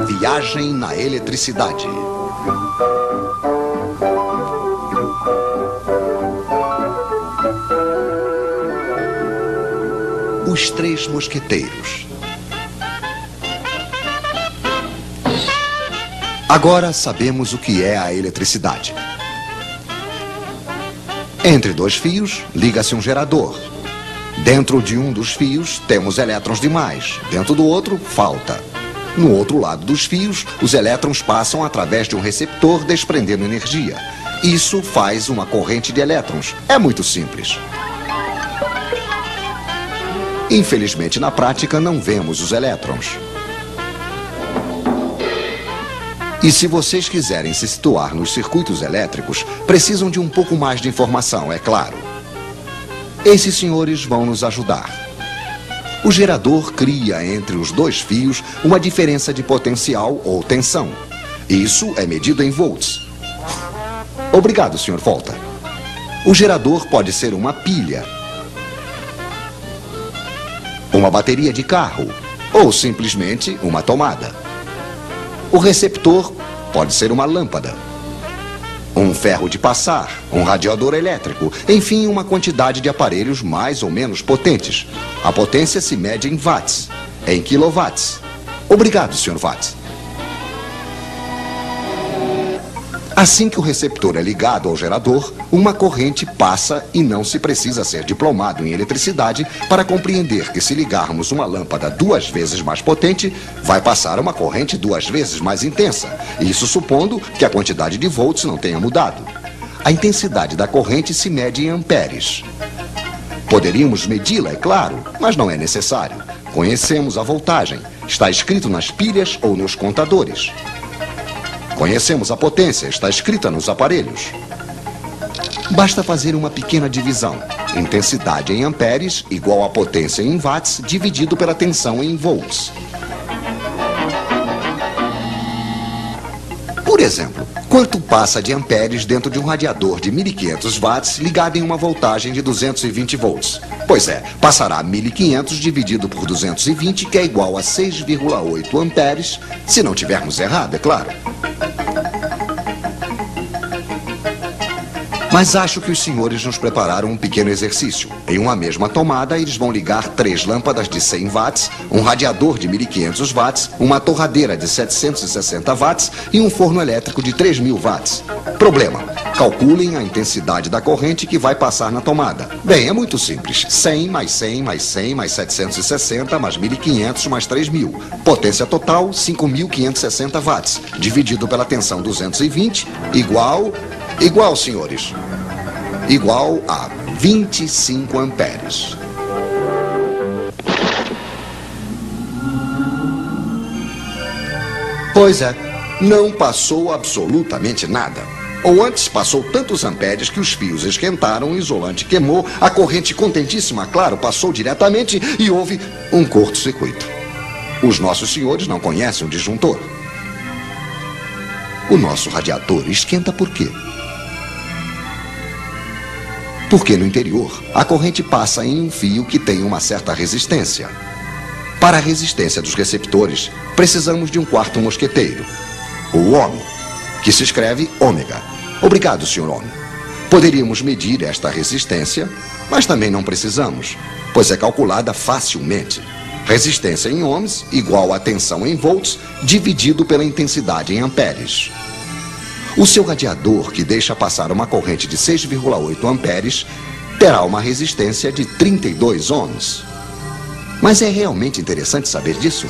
Viagem na eletricidade. Os Três Mosqueteiros. Agora sabemos o que é a eletricidade. Entre dois fios, liga-se um gerador. Dentro de um dos fios, temos elétrons demais. Dentro do outro, falta. No outro lado dos fios, os elétrons passam através de um receptor desprendendo energia. Isso faz uma corrente de elétrons. É muito simples. Infelizmente, na prática, não vemos os elétrons. E se vocês quiserem se situar nos circuitos elétricos, precisam de um pouco mais de informação, é claro. Esses senhores vão nos ajudar. O gerador cria entre os dois fios uma diferença de potencial ou tensão. Isso é medido em volts. Obrigado, Sr. Volta. O gerador pode ser uma pilha, uma bateria de carro ou simplesmente uma tomada. O receptor pode ser uma lâmpada, um ferro de passar, um radiador elétrico, enfim, uma quantidade de aparelhos mais ou menos potentes. A potência se mede em watts, em quilowatts. Obrigado, Sr. Watts. Assim que o receptor é ligado ao gerador, uma corrente passa e não se precisa ser diplomado em eletricidade para compreender que se ligarmos uma lâmpada 2 vezes mais potente, vai passar uma corrente 2 vezes mais intensa. Isso supondo que a quantidade de volts não tenha mudado. A intensidade da corrente se mede em amperes. Poderíamos medi-la, é claro, mas não é necessário. Conhecemos a voltagem. Está escrito nas pilhas ou nos contadores. Conhecemos a potência, está escrita nos aparelhos. Basta fazer uma pequena divisão. Intensidade em amperes igual a potência em watts dividido pela tensão em volts. Por exemplo, quanto passa de amperes dentro de um radiador de 1500 watts ligado em uma voltagem de 220 volts? Pois é, passará 1500 dividido por 220, que é igual a 6,8 amperes, se não tivermos errado, é claro. Mas acho que os senhores nos prepararam um pequeno exercício. Em uma mesma tomada, eles vão ligar 3 lâmpadas de 100 watts, um radiador de 1500 watts, uma torradeira de 760 watts e um forno elétrico de 3000 watts. Problema: calculem a intensidade da corrente que vai passar na tomada. Bem, é muito simples. 100 mais 100 mais 100 mais 760 mais 1500 mais 3000. Potência total, 5560 watts. Dividido pela tensão 220, igual, senhores, igual a 25 amperes. Pois é, não passou absolutamente nada. Ou antes, passou tantos amperes que os fios esquentaram, o isolante queimou, a corrente contentíssima, claro, passou diretamente e houve um curto-circuito. Os nossos senhores não conhecem o disjuntor. O nosso radiador esquenta por quê? Porque no interior, a corrente passa em um fio que tem uma certa resistência. Para a resistência dos receptores, precisamos de um quarto mosqueteiro, o ohm, que se escreve ômega. Obrigado, Sr. Ohm. Poderíamos medir esta resistência, mas também não precisamos, pois é calculada facilmente. Resistência em ohms igual a tensão em volts dividido pela intensidade em amperes. O seu radiador, que deixa passar uma corrente de 6,8 amperes, terá uma resistência de 32 ohms. Mas é realmente interessante saber disso?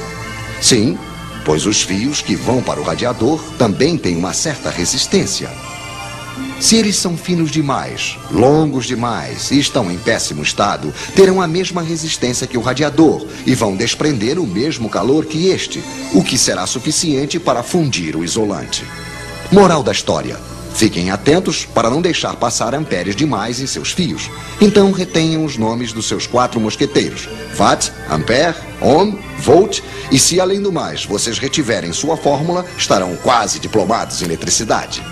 Sim, pois os fios que vão para o radiador também têm uma certa resistência. Se eles são finos demais, longos demais e estão em péssimo estado, terão a mesma resistência que o radiador e vão desprender o mesmo calor que este, o que será suficiente para fundir o isolante. Moral da história: fiquem atentos para não deixar passar amperes demais em seus fios. Então retenham os nomes dos seus 4 mosqueteiros: watt, ampere, ohm, volt. E se além do mais vocês retiverem sua fórmula, estarão quase diplomados em eletricidade.